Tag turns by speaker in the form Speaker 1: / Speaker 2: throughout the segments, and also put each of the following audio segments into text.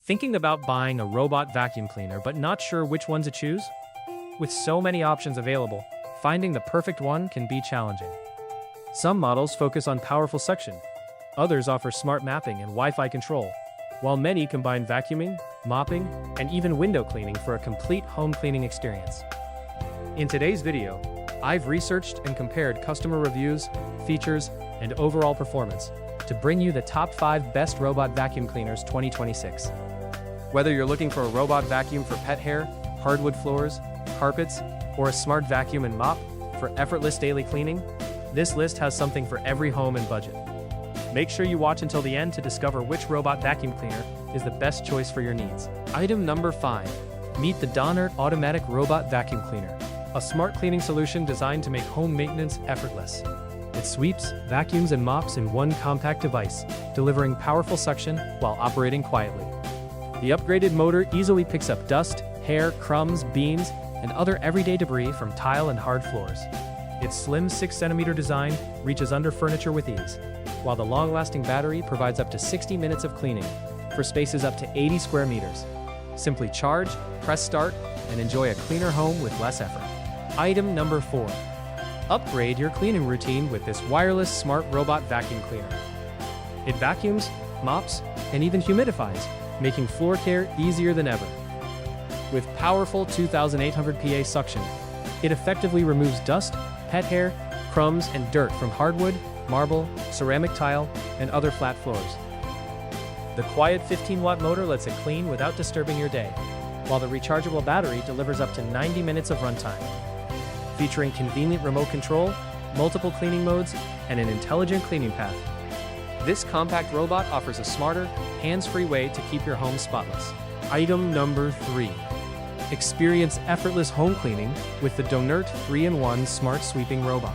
Speaker 1: Thinking about buying a robot vacuum cleaner but not sure which one to choose? With so many options available, finding the perfect one can be challenging. Some models focus on powerful suction. Others offer smart mapping and Wi-Fi control, while many combine vacuuming, mopping, and even window cleaning for a complete home cleaning experience. In today's video, I've researched and compared customer reviews, features, and overall performance to bring you the top 5 best robot vacuum cleaners 2026. Whether you're looking for a robot vacuum for pet hair, hardwood floors, carpets, or a smart vacuum and mop for effortless daily cleaning, this list has something for every home and budget. Make sure you watch until the end to discover which robot vacuum cleaner is the best choice for your needs. Item number 5. Meet the Donert Automatic Robot Vacuum Cleaner, a smart cleaning solution designed to make home maintenance effortless. It sweeps, vacuums, and mops in one compact device, delivering powerful suction while operating quietly. The upgraded motor easily picks up dust, hair, crumbs, beans, and other everyday debris from tile and hard floors. Its slim 6cm design reaches under furniture with ease, while the long-lasting battery provides up to 60 minutes of cleaning for spaces up to 80 square meters. Simply charge, press start, and enjoy a cleaner home with less effort. Item number 4. Upgrade your cleaning routine with this wireless smart robot vacuum cleaner. It vacuums, mops, and even humidifies, making floor care easier than ever. With powerful 2,800 PA suction, it effectively removes dust, pet hair, crumbs, and dirt from hardwood, marble, ceramic tile, and other flat floors. The quiet 15-watt motor lets it clean without disturbing your day, while the rechargeable battery delivers up to 90 minutes of runtime. Featuring convenient remote control, multiple cleaning modes, and an intelligent cleaning path, this compact robot offers a smarter, hands-free way to keep your home spotless. Item number 3. Experience effortless home cleaning with the Donert 3-in-1 Smart Sweeping Robot.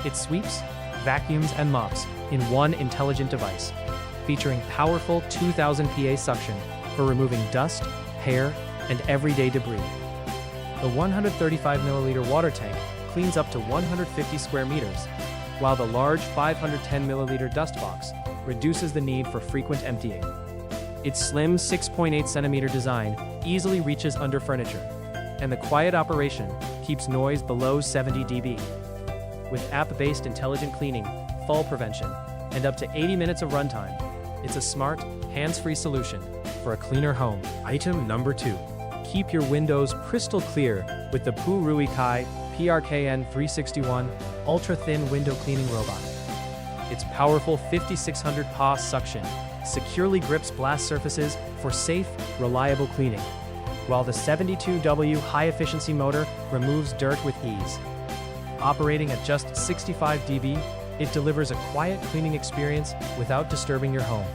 Speaker 1: It sweeps, vacuums, and mops in one intelligent device, featuring powerful 2,000 PA suction for removing dust, hair, and everyday debris. The 135ml water tank cleans up to 150 square meters, while the large 510ml dust box reduces the need for frequent emptying. Its slim 6.8cm design easily reaches under furniture, and the quiet operation keeps noise below 70 dB. With app-based intelligent cleaning, fall prevention, and up to 80 minutes of runtime, it's a smart, hands-free solution for a cleaner home. Item number 2. Keep your windows crystal clear with the PuRui PRKN 361 ultra-thin window cleaning robot. Its powerful 5,600 PA suction securely grips glass surfaces for safe, reliable cleaning, while the 72W high-efficiency motor removes dirt with ease. Operating at just 65 dB, it delivers a quiet cleaning experience without disturbing your home.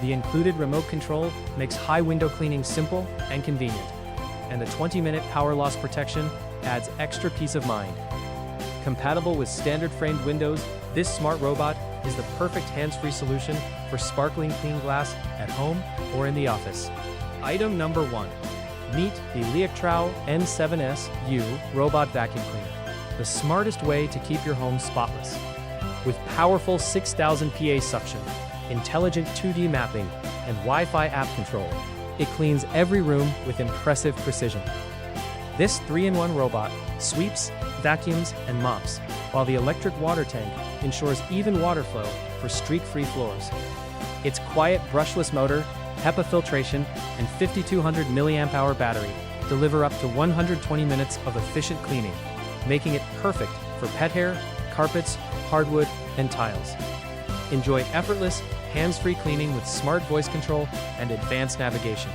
Speaker 1: The included remote control makes high window cleaning simple and convenient, and the 20-minute power loss protection adds extra peace of mind. Compatible with standard framed windows, this smart robot is the perfect hands-free solution for sparkling clean glass at home or in the office. Item number 1. Meet the LIECTROUX N7S-U Robot Vacuum Cleaner, the smartest way to keep your home spotless. With powerful 6,000 PA suction, intelligent 2D mapping, and Wi-Fi app control, it cleans every room with impressive precision. This 3-in-1 robot sweeps, vacuums, and mops, while the electric water tank ensures even water flow for streak-free floors. Its quiet brushless motor, HEPA filtration, and 5,200 mAh battery deliver up to 120 minutes of efficient cleaning, making it perfect for pet hair, carpets, hardwood, and tiles. Enjoy effortless, hands-free cleaning with smart voice control and advanced navigation.